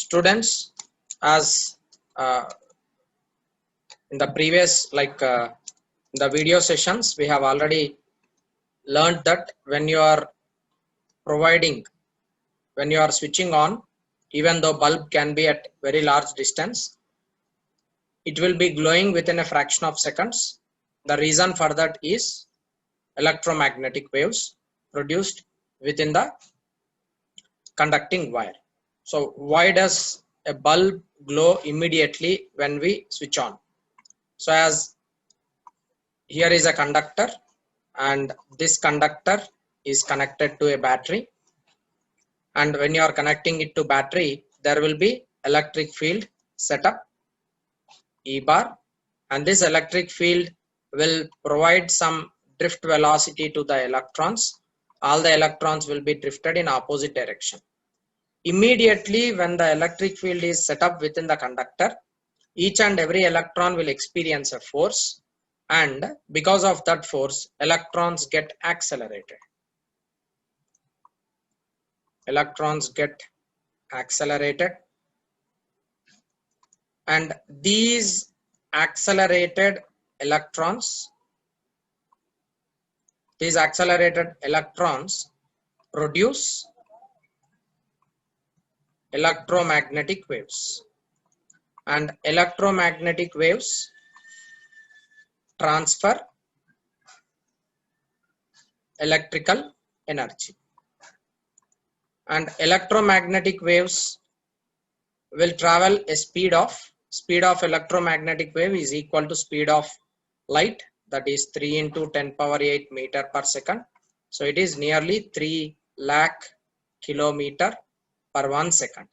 Students, as in the previous the video sessions, we have already learned that when you are switching on, even though bulb can be at very large distance, it will be glowing within a fraction of seconds. The reason for that is electromagnetic waves produced within the conducting wire. So why does a bulb glow immediately when we switch on? So as here is a conductor, and this conductor is connected to a battery, and when you are connecting it to battery, there will be electric field set up, E bar, and this electric field will provide some drift velocity to the electrons. All the electrons will be drifted in opposite direction. Immediately when the electric field is set up within the conductor, each and every electron will experience a force, and because of that force, electrons get accelerated. Electrons get accelerated, and these accelerated electrons produce electromagnetic waves, and electromagnetic waves transfer electrical energy, and electromagnetic waves will travel a speed of electromagnetic wave is equal to speed of light, that is 3 into 10 power 8 meter per second. So it is nearly 3 lakh kilometer per 1 second.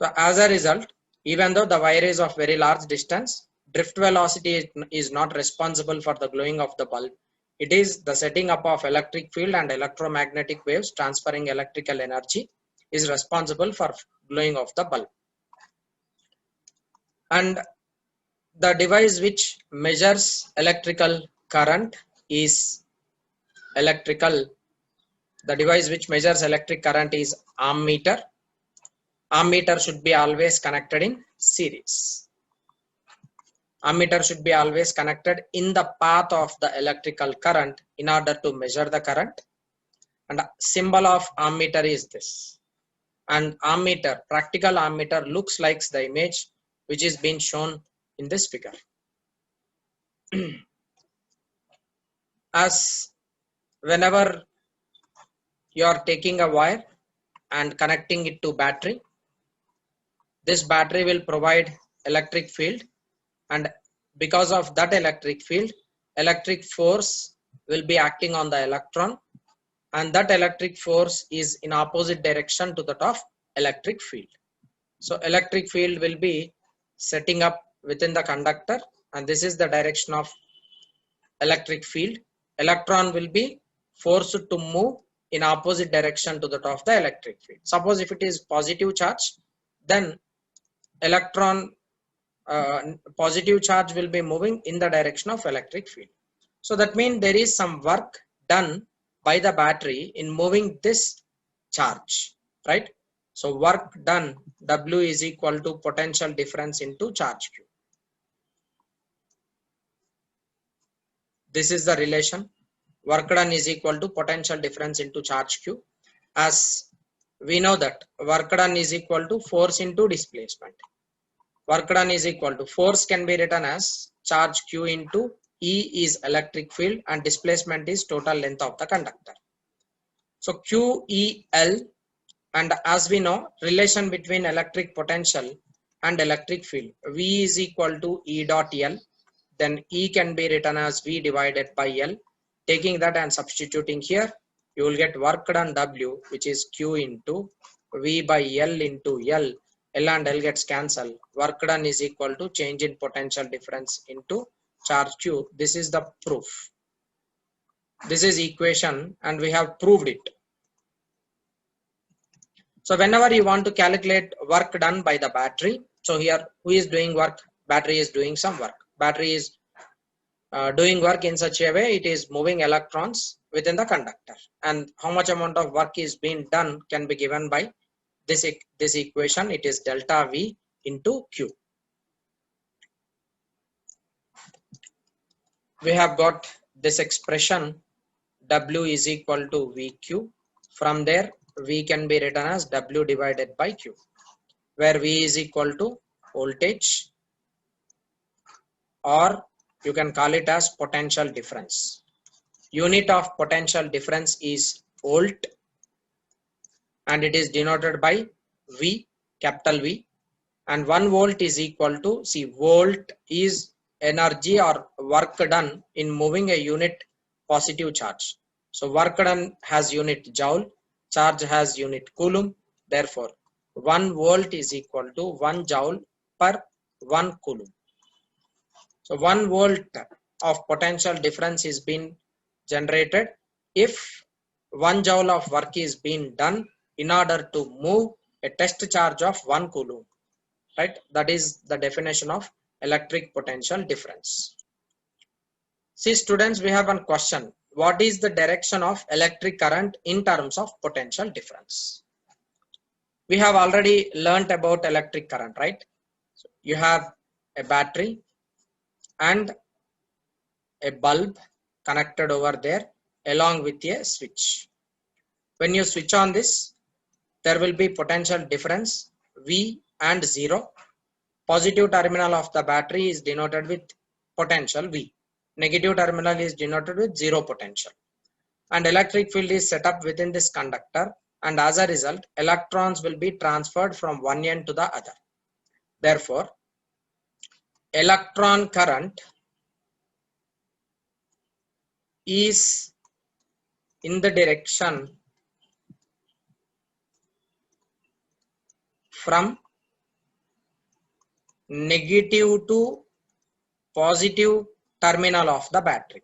So as a result, even though the wire is of very large distance, drift velocity is not responsible for the glowing of the bulb. It is the setting up of electric field and electromagnetic waves transferring electrical energy is responsible for glowing of the bulb. And the device which measures electrical current is ammeter. Ammeter should be always connected in series. Ammeter should be always connected in the path of the electrical current in order to measure the current. And symbol of ammeter is this. And ammeter, practical ammeter, looks like the image which is being shown in this figure. As whenever you are taking a wire and connecting it to battery, this battery will provide electric field, and because of that electric field, electric force will be acting on the electron, and that electric force is in opposite direction to that of electric field. So electric field will be setting up within the conductor, and this is the direction of electric field. Electron will be forced to move in opposite direction to that of the electric field. Suppose if it is positive charge, then positive charge will be moving in the direction of electric field. So that means there is some work done by the battery in moving this charge, right? So work done, W is equal to potential difference into charge Q. This is the relation. Work done is equal to potential difference into charge Q. As we know that work done is equal to force into displacement. Work done is equal to, force can be written as charge Q into E is electric field, and displacement is total length of the conductor. So QEL, and as we know, relation between electric potential and electric field, V is equal to E dot L. Then E can be written as V divided by L. Taking that and substituting here, you will get work done W, which is Q into V by L into L. L and L gets cancelled. Work done is equal to change in potential difference into charge Q. This is the proof. This is equation, and we have proved it. So whenever you want to calculate work done by the battery, so here who is doing work? Battery is doing some work. Battery is doing work in such a way, it is moving electrons within the conductor, and how much amount of work is being done can be given by this equation, it is delta V into Q. We have got this expression W is equal to VQ. From there, V can be written as W divided by Q, where V is equal to voltage, or you can call it as potential difference. Unit of potential difference is volt, and it is denoted by V, capital V, and 1 volt is equal to, see, volt is energy or work done in moving a unit positive charge. So work done has unit joule, charge has unit coulomb. Therefore 1 volt is equal to 1 joule per 1 coulomb. So 1 volt of potential difference is being generated if 1 joule of work is being done in order to move a test charge of 1 coulomb. Right? That is the definition of electric potential difference. See students, we have one question. What is the direction of electric current in terms of potential difference? We have already learnt about electric current, right? So you have a battery and a bulb connected over there along with a switch. When you switch on this, there will be potential difference V and 0. Positive terminal of the battery is denoted with potential V. Negative terminal is denoted with 0 potential. And electric field is set up within this conductor, and as a result, electrons will be transferred from one end to the other. Therefore, electron current is in the direction from negative to positive terminal of the battery.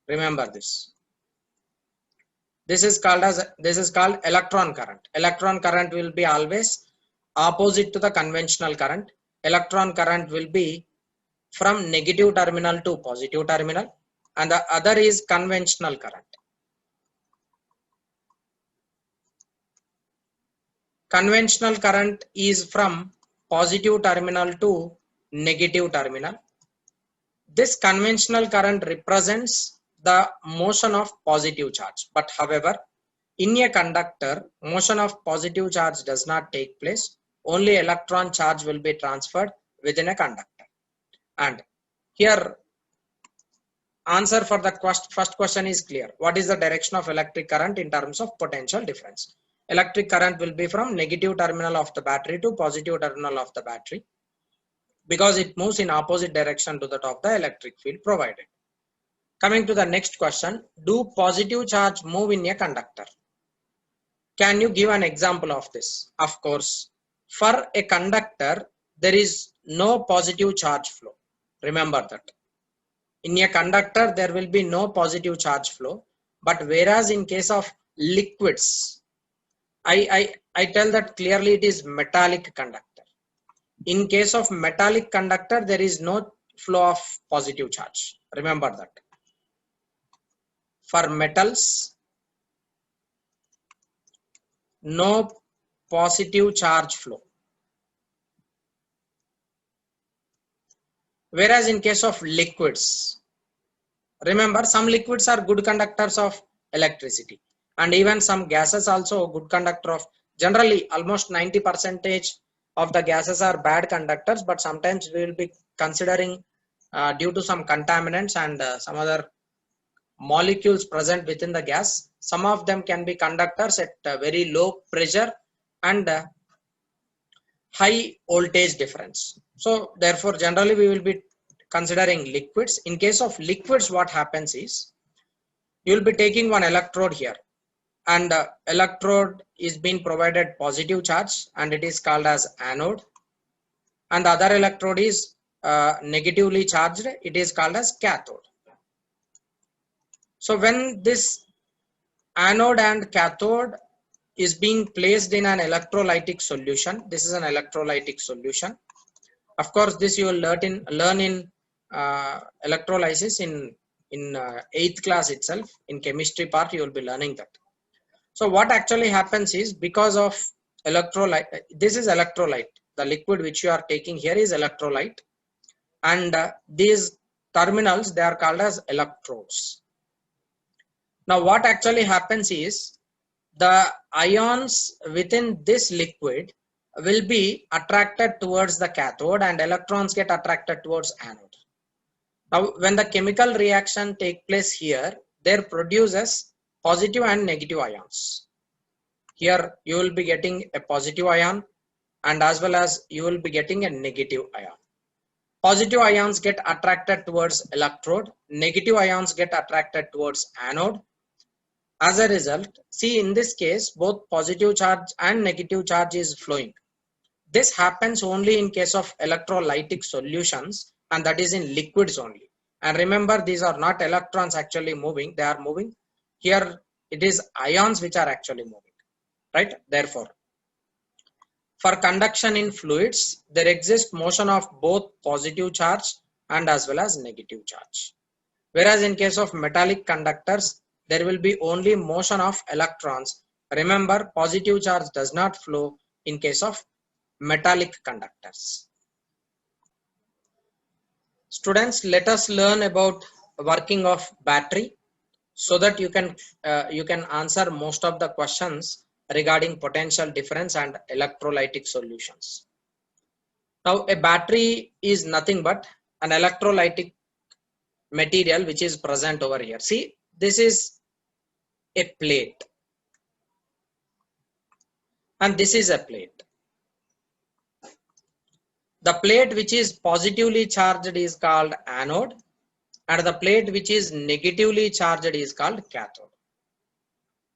Remember this. This is called electron current. Electron current will be always opposite to the conventional current. Electron current will be from negative terminal to positive terminal, and the other is conventional current. Conventional current is from positive terminal to negative terminal. This conventional current represents the motion of positive charge. But however, in a conductor, motion of positive charge does not take place. Only electron charge will be transferred within a conductor. And here, answer for the first question is clear. What is the direction of electric current in terms of potential difference? Electric current will be from negative terminal of the battery to positive terminal of the battery, because it moves in opposite direction to that of the electric field provided. Coming to the next question, do positive charge move in a conductor? Can you give an example of this? Of course, for a conductor, there is no positive charge flow. Remember that. In a conductor, there will be no positive charge flow, but whereas in case of liquids, I tell that clearly it is metallic conductor. In case of metallic conductor, there is no flow of positive charge. Remember that. For metals, no positive charge flow. Whereas in case of liquids, remember, some liquids are good conductors of electricity, and even some gases also good conductor of, generally almost 90% of the gases are bad conductors, but sometimes we will be considering due to some contaminants and some other molecules present within the gas, some of them can be conductors at very low pressure and high voltage difference. So therefore, generally we will be considering liquids. In case of liquids, what happens is, you will be taking one electrode here, and electrode is being provided positive charge, and it is called as anode, and the other electrode is negatively charged, it is called as cathode. So when this anode and cathode is being placed in an electrolytic solution, this is an electrolytic solution. Of course, this you will learn in electrolysis in 8th class itself. In chemistry part, you will be learning that. So what actually happens is, because of electrolyte. This is electrolyte. The liquid which you are taking here is electrolyte, and these terminals, they are called as electrodes. Now what actually happens is the ions within this liquid will be attracted towards the cathode and electrons get attracted towards anode. Now when the chemical reaction take place here, there produces positive and negative ions. Here you will be getting a positive ion and as well as you will be getting a negative ion. Positive ions get attracted towards electrode, negative ions get attracted towards anode. As a result, see in this case, both positive charge and negative charge is flowing. This happens only in case of electrolytic solutions, and that is in liquids only. And remember, these are not electrons actually moving, they are moving. Here it is ions which are actually moving, right? Therefore, for conduction in fluids, there exists motion of both positive charge and as well as negative charge. Whereas in case of metallic conductors, there will be only motion of electrons. Remember, positive charge does not flow in case of metallic conductors. Students, let us learn about working of battery so that you can answer most of the questions regarding potential difference and electrolytic solutions. Now a battery is nothing but an electrolytic material which is present over here. See, this is a plate and this is a plate. The plate which is positively charged is called anode and the plate which is negatively charged is called cathode.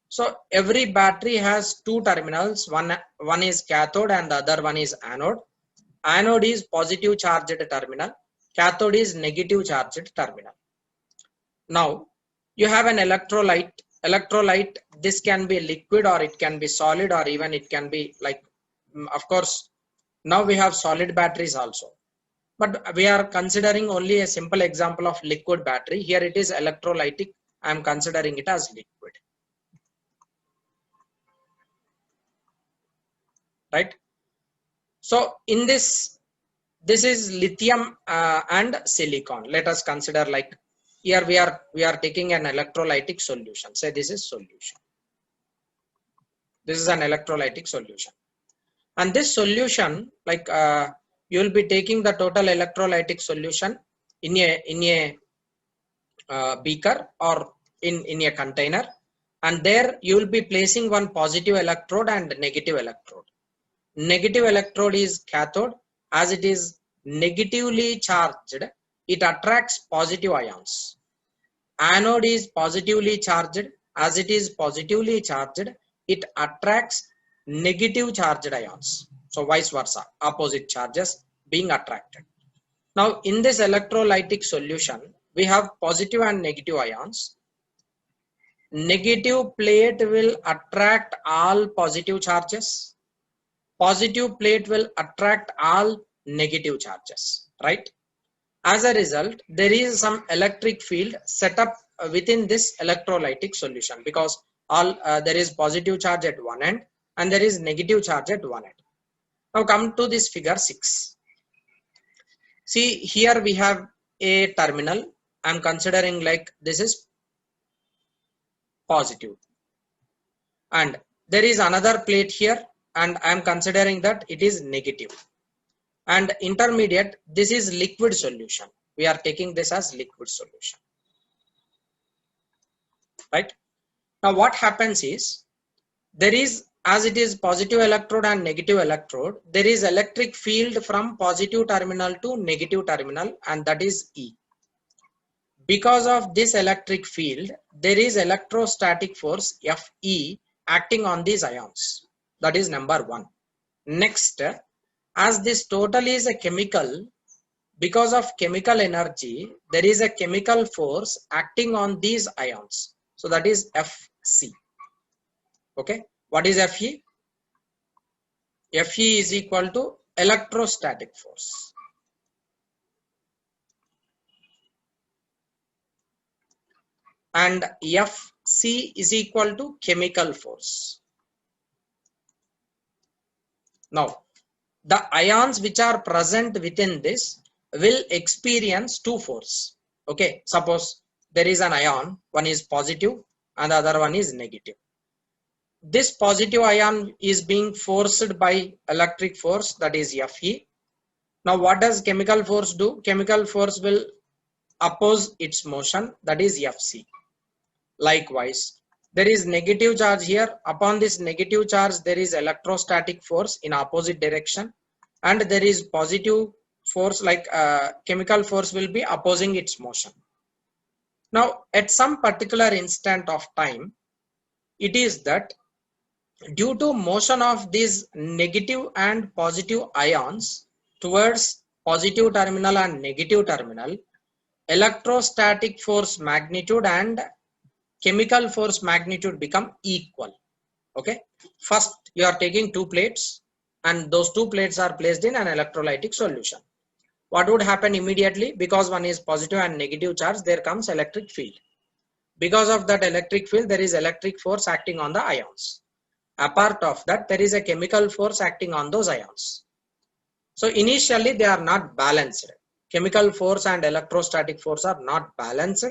So every battery has two terminals, one is cathode and the other one is anode. Anode is positive charged terminal, cathode is negative charged terminal. Now you have an electrolyte. Electrolyte, this can be liquid or it can be solid or even it can be like, of course, now we have solid batteries also. But we are considering only a simple example of liquid battery. Here it is electrolytic. I am considering it as liquid. Right? So in this is lithium and silicon. Let us consider like here we are taking an electrolytic solution. Say this is solution. This is an electrolytic solution. And this solution, like you will be taking the total electrolytic solution in a beaker or in a container, and there you will be placing one positive electrode and negative electrode. Negative electrode is cathode. As it is negatively charged, it attracts positive ions. Anode is positively charged. As it is positively charged, it attracts negative charged ions. So vice versa, opposite charges being attracted. Now in this electrolytic solution, we have positive and negative ions. Negative plate will attract all positive charges. Positive plate will attract all negative charges, right? As a result, there is some electric field set up within this electrolytic solution because all there is positive charge at one end and there is negative charge at one end. Now come to this figure 6. See, here we have a terminal. I am considering like this is positive and there is another plate here and I am considering that it is negative. And intermediate, this is liquid solution. We are taking this as liquid solution. Right? Now what happens is, there is, as it is positive electrode and negative electrode, there is electric field from positive terminal to negative terminal, and that is E. Because of this electric field, there is electrostatic force Fe acting on these ions. That is number 1. Next, as this total is a chemical, because of chemical energy, there is a chemical force acting on these ions. So that is Fc. Okay. What is Fe? Fe is equal to electrostatic force. And Fc is equal to chemical force. Now the ions which are present within this will experience two force. Okay, suppose there is an ion, one is positive and the other one is negative. This positive ion is being forced by electric force, that is Fe. Now what does chemical force do? Chemical force will oppose its motion, that is Fc. Likewise, there is negative charge here. Upon this negative charge there is electrostatic force in opposite direction, and there is positive force like chemical force will be opposing its motion. Now at some particular instant of time, it is that due to motion of these negative and positive ions towards positive terminal and negative terminal, electrostatic force magnitude and chemical force magnitude become equal. Okay, first you are taking two plates and those two plates are placed in an electrolytic solution. What would happen immediately? Because one is positive and negative charge, there comes electric field. Because of that electric field, there is electric force acting on the ions. Apart of that, there is a chemical force acting on those ions. So initially they are not balanced. Chemical force and electrostatic force are not balanced.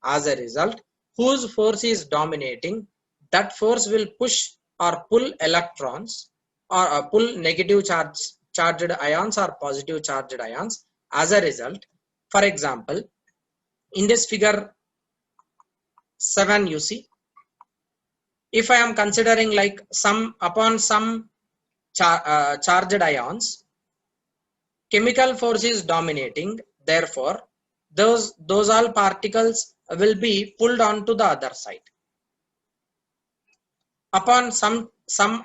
As a result, whose force is dominating, that force will push or pull electrons or pull negative charged ions or positive charged ions. As a result, for example, in this figure 7 you see, if I am considering like upon some charged ions, chemical force is dominating, therefore those all particles will be pulled onto the other side. Upon some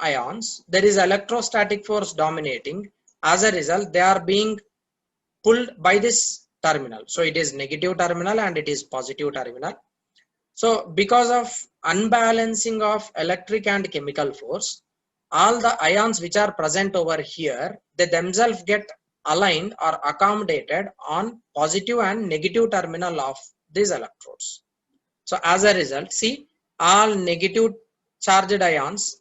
ions, there is electrostatic force dominating. As a result, they are being pulled by this terminal. So it is negative terminal and it is positive terminal. So because of unbalancing of electric and chemical force, all the ions which are present over here, they themselves get aligned or accommodated on positive and negative terminal of these electrodes. So as a result, see, all negative charged ions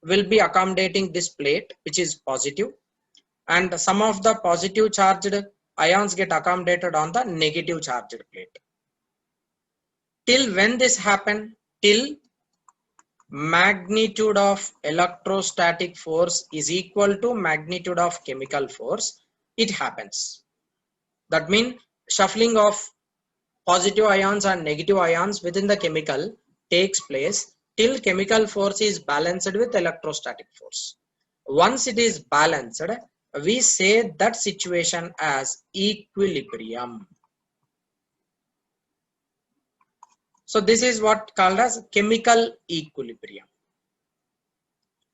will be accommodating this plate which is positive, and some of the positive charged ions get accommodated on the negative charged plate. Till when this happen? Till magnitude of electrostatic force is equal to magnitude of chemical force, it happens. That means shuffling of positive ions and negative ions within the chemical takes place till chemical force is balanced with electrostatic force. Once it is balanced, we say that situation as equilibrium. So this is what called as chemical equilibrium.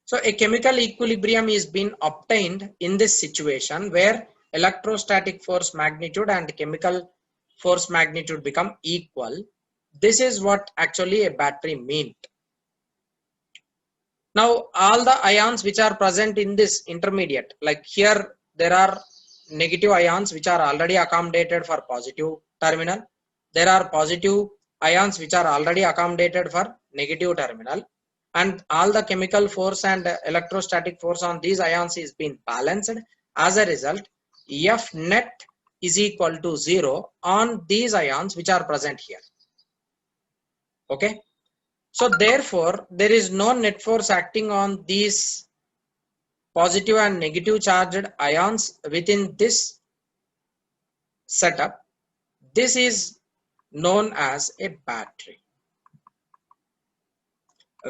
So a chemical equilibrium is being obtained in this situation where electrostatic force magnitude and chemical force magnitude become equal. This is what actually a battery means. Now all the ions which are present in this intermediate, like here there are negative ions which are already accommodated for positive terminal. There are positive ions which are already accommodated for negative terminal, and all the chemical force and electrostatic force on these ions is being balanced. As a result, F net is equal to 0 on these ions which are present here. Okay, so therefore there is no net force acting on these positive and negative charged ions within this setup. This is known as a battery.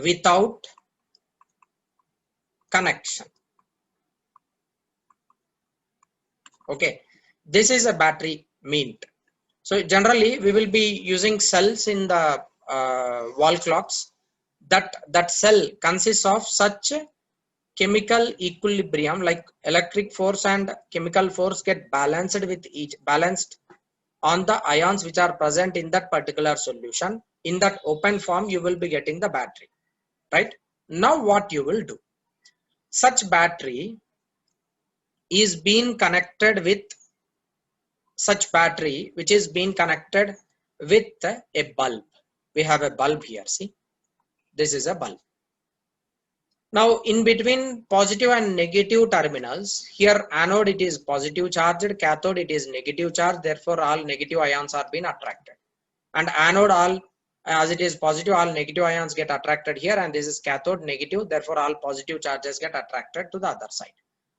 Without connection. Okay, this is a battery meant. So generally we will be using cells in the wall clocks. That cell consists of such chemical equilibrium, like electric force and chemical force get balanced on the ions which are present in that particular solution. In that open form you will be getting the battery, right? Now what you will do, such battery is being connected with which is being connected with a bulb. We have a bulb here, see, this is a bulb. Now in between positive and negative terminals, here anode it is positive charged, cathode it is negative charged, therefore all negative ions are being attracted. And anode, all as it is positive, all negative ions get attracted here, and this is cathode negative, therefore all positive charges get attracted to the other side.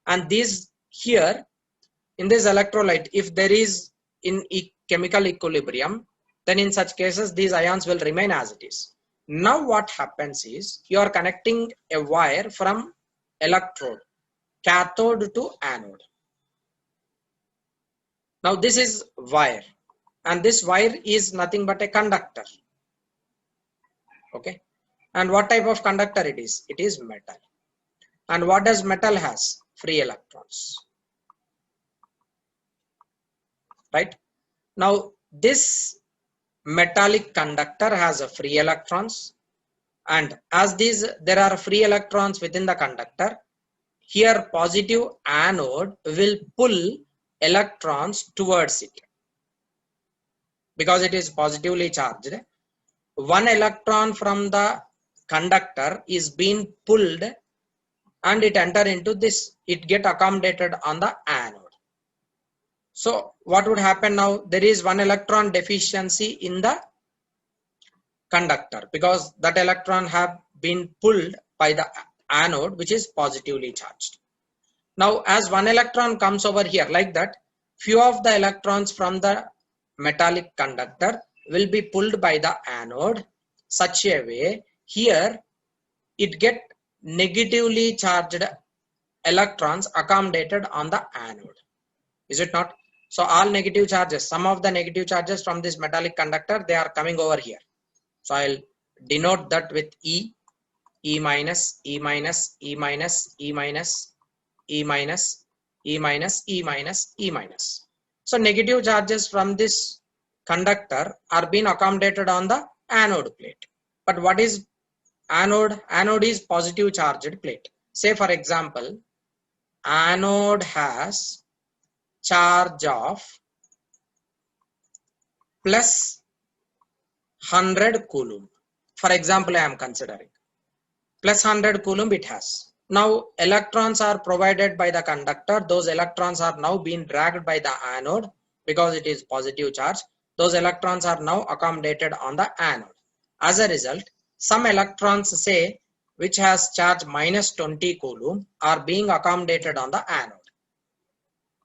And these here in this electrolyte, if there is in chemical equilibrium, then in such cases these ions will remain as it is. Now what happens is you are connecting a wire from electrode, cathode to anode. Now this is wire, and this wire is nothing but a conductor. Okay, and what type of conductor it is? It is metal. And what does metal has? Free electrons. Right? Now this metallic conductor has a free electrons, and as there are free electrons within the conductor, here positive anode will pull electrons towards it because it is positively charged. One electron from the conductor is being pulled and it enter into this, it get accommodated on the anode. So what would happen now? There is one electron deficiency in the conductor because that electron have been pulled by the anode, which is positively charged. Now as one electron comes over here like that, few of the electrons from the metallic conductor will be pulled by the anode such a way here it get negatively charged electrons accommodated on the anode. Is it not? So all negative charges, some of the negative charges from this metallic conductor, they are coming over here. So I'll denote that with E, E minus, E minus, E minus, E minus, E minus, E minus, E minus, E minus. So negative charges from this conductor are being accommodated on the anode plate. But what is anode? Anode is positive charged plate. Say for example, anode has charge of plus 100 coulomb. For example, I am considering plus 100 coulomb it has. Now electrons are provided by the conductor. Those electrons are now being dragged by the anode because it is positive charge. Those electrons are now accommodated on the anode. As a result, some electrons, say which has charge minus 20 coulomb, are being accommodated on the anode.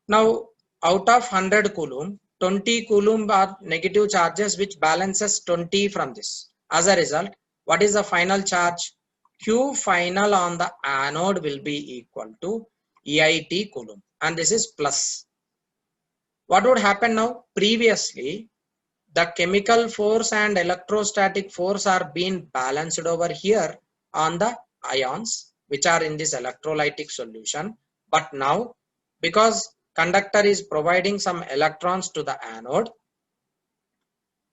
Now out of 100 coulomb, 20 coulomb are negative charges which balances 20 from this. As a result, what is the final charge? Q final on the anode will be equal to EIT coulomb, and this is plus. What would happen now? Previously, the chemical force and electrostatic force are being balanced over here on the ions which are in this electrolytic solution. But now, because conductor is providing some electrons to the anode,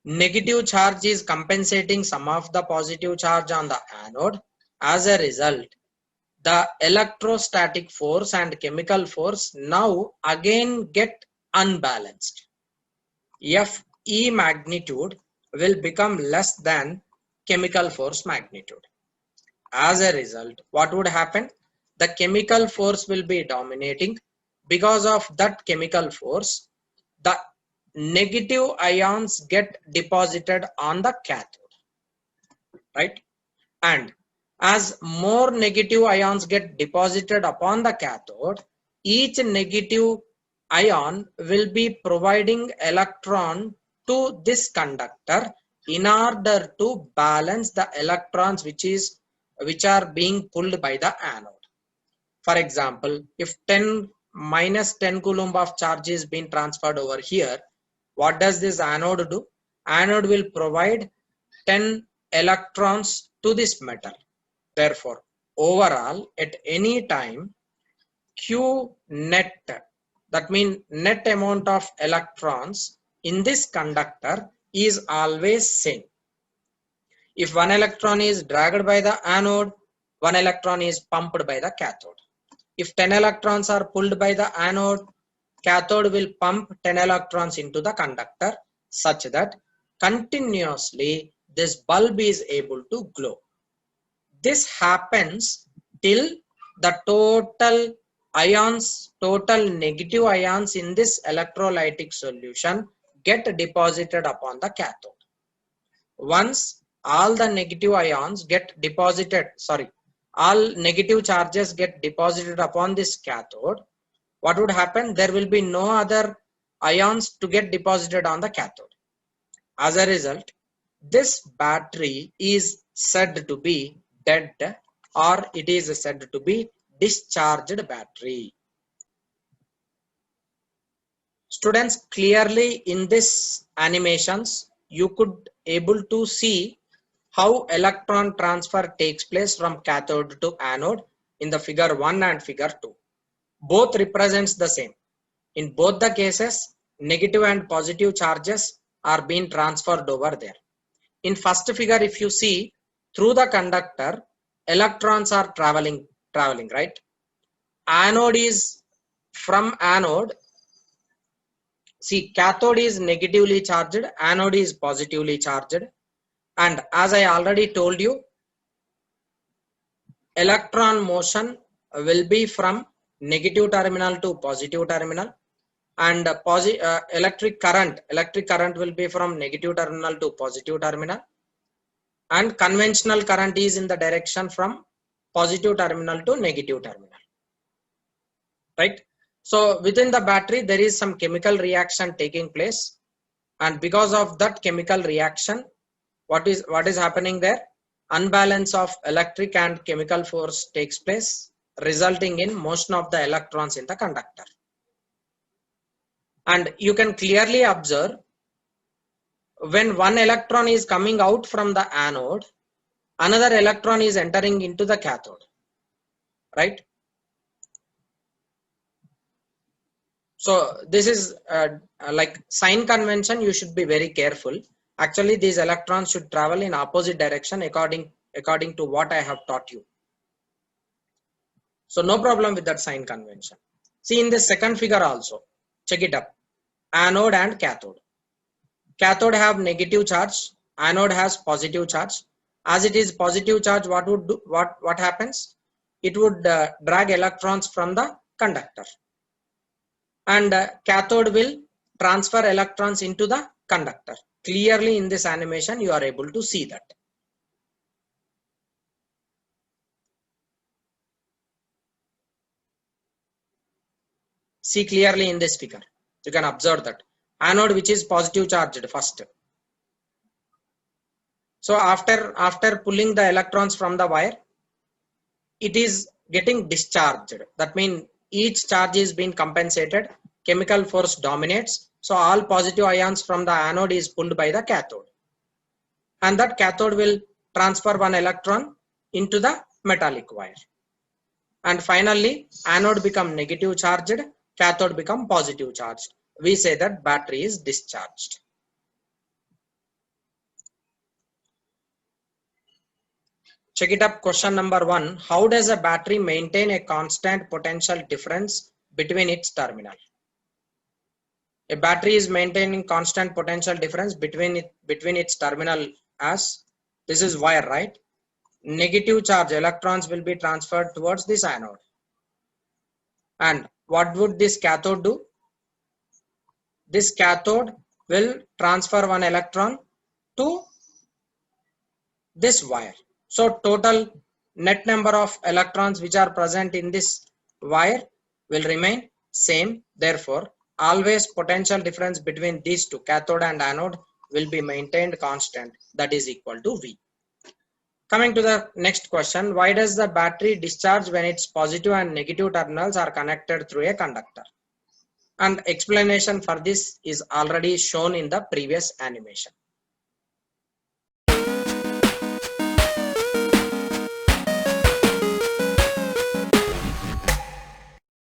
negative charge is compensating some of the positive charge on the anode. As a result, the electrostatic force and chemical force now again get unbalanced. Fe magnitude will become less than chemical force magnitude. As a result, what would happen? The chemical force will be dominating. Because of that chemical force, the negative ions get deposited on the cathode, right? And as more negative ions get deposited upon the cathode, each negative ion will be providing electron to this conductor in order to balance the electrons which are being pulled by the anode. For example, if minus 10 coulomb of charge is being transferred over here, what does this anode do? Anode will provide 10 electrons to this metal. Therefore, overall at any time, Q net, that means net amount of electrons in this conductor is always same. If one electron is dragged by the anode, one electron is pumped by the cathode. If 10 electrons are pulled by the anode, cathode will pump 10 electrons into the conductor such that continuously this bulb is able to glow. This happens till the total negative ions in this electrolytic solution get deposited upon the cathode. Once all the negative ions get deposited, all negative charges get deposited upon this cathode, what would happen? There will be no other ions to get deposited on the cathode. As a result, this battery is said to be dead, or it is said to be discharged battery. Students, clearly in this animations, you could able to see how electron transfer takes place from cathode to anode in the figure 1 and figure 2. Both represents the same. In both the cases, negative and positive charges are being transferred over there. In first figure, if you see, through the conductor, electrons are traveling, right? Anode is from anode. See, cathode is negatively charged, anode is positively charged. And as I already told you, electron motion will be from negative terminal to positive terminal, and electric current will be from negative terminal to positive terminal, and conventional current is in the direction from positive terminal to negative terminal, right? So within the battery there is some chemical reaction taking place, and because of that chemical reaction, what is happening there? Unbalance of electric and chemical force takes place, resulting in motion of the electrons in the conductor. And you can clearly observe, when one electron is coming out from the anode, another electron is entering into the cathode, right? So this is like sign convention, you should be very careful. Actually, these electrons should travel in opposite direction according to what I have taught you. So no problem with that sign convention. See, in the second figure also, check it up. Anode and cathode. Cathode have negative charge, anode has positive charge. As it is positive charge, what happens? It would drag electrons from the conductor, and cathode will transfer electrons into the conductor. Clearly in this animation you are able to see that. See clearly in this figure, you can observe that anode, which is positive charged first. So after pulling the electrons from the wire, it is getting discharged. That means each charge is being compensated, chemical force dominates, so all positive ions from the anode is pulled by the cathode, and that cathode will transfer one electron into the metallic wire, and finally anode become negative charged, cathode become positive charged. We say that battery is discharged. Check it up, question number 1. How does a battery maintain a constant potential difference between its terminal? A battery is maintaining constant potential difference between its terminal, as this is wire, right? Negative charge electrons will be transferred towards this anode. And what would this cathode do? This cathode will transfer one electron to this wire. So total net number of electrons which are present in this wire will remain same. Therefore, always potential difference between these two, cathode and anode, will be maintained constant, that is equal to V. Coming to the next question, why does the battery discharge when its positive and negative terminals are connected through a conductor? And explanation for this is already shown in the previous animation.